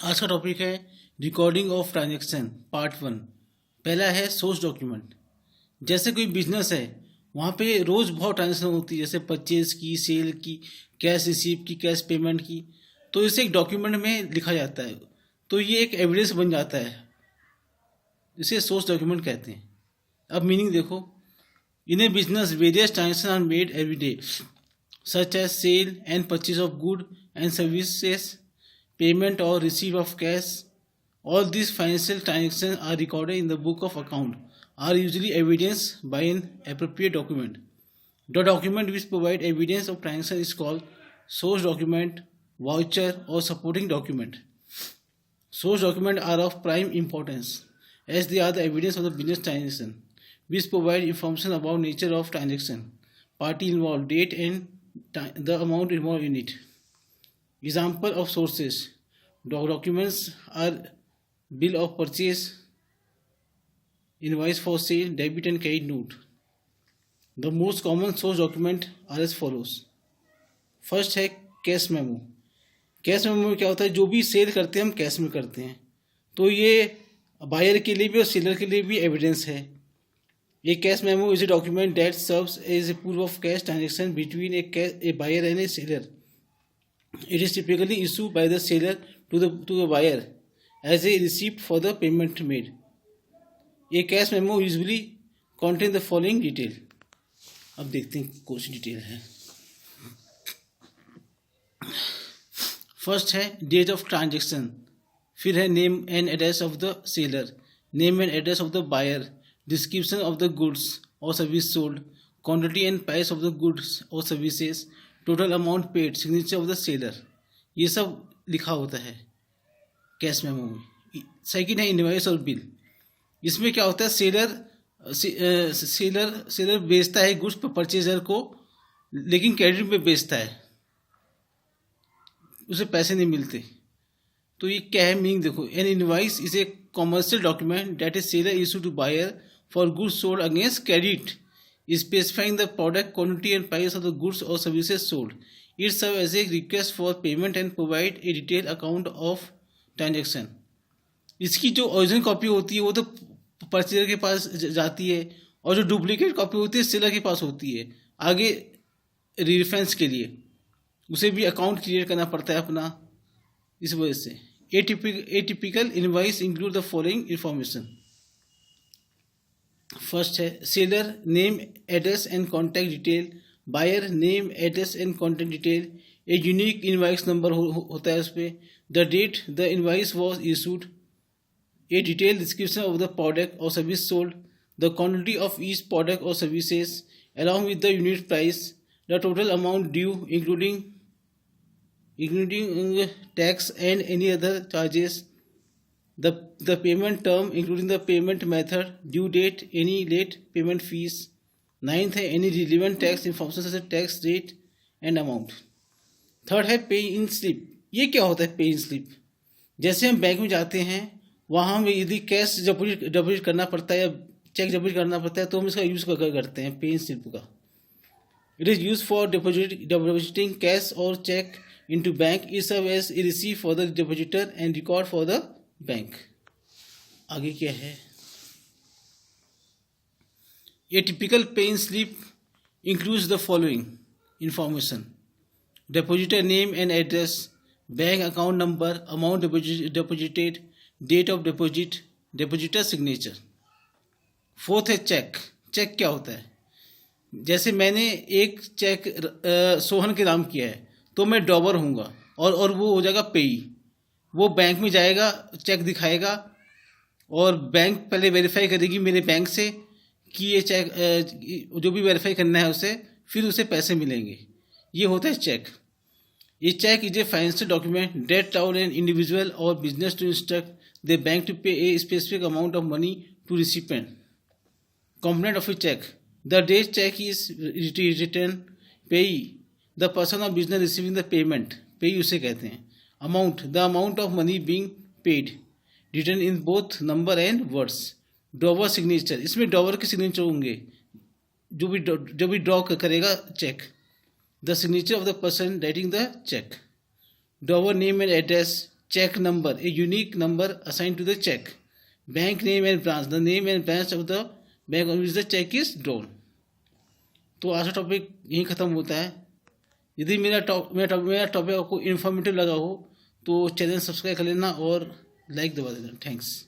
आज का टॉपिक है रिकॉर्डिंग ऑफ ट्रांजैक्शन पार्ट 1। पहला है सोर्स डॉक्यूमेंट। जैसे कोई बिजनेस है, वहाँ पे रोज़ बहुत ट्रांजैक्शन होती है, जैसे परचेज की, सेल की, कैश रिसीव की, कैश पेमेंट की। तो इसे एक डॉक्यूमेंट में लिखा जाता है, तो ये एक एविडेंस बन जाता है। इसे सोर्स डॉक्यूमेंट कहते हैं। अब मीनिंग देखो, in a business various transaction are made every day such as sale and purchase of goods and services, payment or receipt of cash. All these financial transactions are recorded in the book of account, are usually evidenced by an appropriate document. The document which provide evidence of transaction is called source document, voucher or supporting document. Source documents are of prime importance as they are the evidence of the business transaction, which provide information about nature of transaction, party involved, date and the amount involved in it. Example of sources: documents are bill of purchase, invoice for sale, debit and credit note. The most common source document are as follows. First है cash memo. Cash memo में क्या होता है, जो भी cell करते हैं हम कैश में करते हैं, तो ये बायर के लिए भी और सेलर के लिए भी एविडेंस है। A cash memo is a document that serves as a proof of cash transaction between a buyer and a seller. It is typically issued by the seller to the buyer as a receipt for the payment made. A cash memo usually contains the following detail. अब देखते हैं कुछ detail है। First है date of transaction, फिर है name and address of the seller, name and address of the buyer, description of the goods or service sold, quantity and price of the goods or services, total amount paid, signature of the seller। ये सब लिखा होता है cash memo में। Second है invoice और bill. इसमें क्या होता है, सेलर बेचता है गुड्स परचेजर को, लेकिन क्रेडिट पे बेचता है, उसे पैसे नहीं मिलते। तो ये क्या है मीनिंग देखो, an invoice is a commercial document that is seller issue to buyer for goods sold against credit, specifying the product quantity and price of the goods or services sold. It serves as a request for payment and provide a detailed account of transaction. इसकी जो original copy होती है वो तो purchaser के पास जाती है, और जो डुप्लीकेट कॉपी होती है सेलर के पास होती है आगे रेफरेंस के लिए। उसे भी अकाउंट क्रिएट करना पड़ता है अपना। इस वजह से a typical invoice include the following information. First है seller name address and contact detail, buyer name address and contact detail, a unique invoice number होता है उस पर, the date the invoice was issued, a detail description of the product और service sold, the quantity of each product और services along with the unit price, the total amount due including tax and any other charges, the payment term including the payment method, due date, any late payment fees. Ninth है any relevant tax information such as tax rate and amount. Third है पे in slip. ये क्या होता है पे in slip? जैसे हम बैंक में जाते हैं, वहाँ हम यदि कैश डिपॉजिट करना पड़ता है या चेक डिपॉजिट करना पड़ता है, तो हम इसका यूज़ करते हैं पे इन स्लिप का। It is use for depositing cash और cheque into bank. It serve as a receipt for the depositor and record for the bank. आगे क्या है, a typical pay in slip includes the following information: depositor name and address, bank account number, amount deposited, date of deposit, depositor signature. Fourth है cheque. Cheque क्या होता है, जैसे मैंने एक चेक सोहन के नाम किया है, तो मैं डॉबर हूँगा और वो हो जाएगा पेई। वो बैंक में जाएगा, चेक दिखाएगा, और बैंक पहले वेरीफाई करेगी मेरे बैंक से कि ये चेक जो भी वेरीफाई करना है उसे, फिर उसे पैसे मिलेंगे। ये होता है चेक। ये cheque is a financial document date out an individual और business to instruct the bank to pay a specific amount of money to recipient. Component of a cheque: the date cheque is written, payee the person of business receiving the payment, payee उसे कहते हैं। Amount the amount of money being paid, written in both number and words. Drawer signature, इसमें drawer के signature होंगे, जो भी draw करेगा cheque. The signature of the person writing the cheque. Drawer name and address, check number, a unique number assigned to the check. Bank name and branch, the name and branch of the bank on which the check is drawn. तो आज का topic यहीं ख़त्म होता है. यदि मेरा topic आपको इन्फॉर्मेटिव लगा हो तो चैनल सब्सक्राइब कर लेना और लाइक दबा देना. थैंक्स.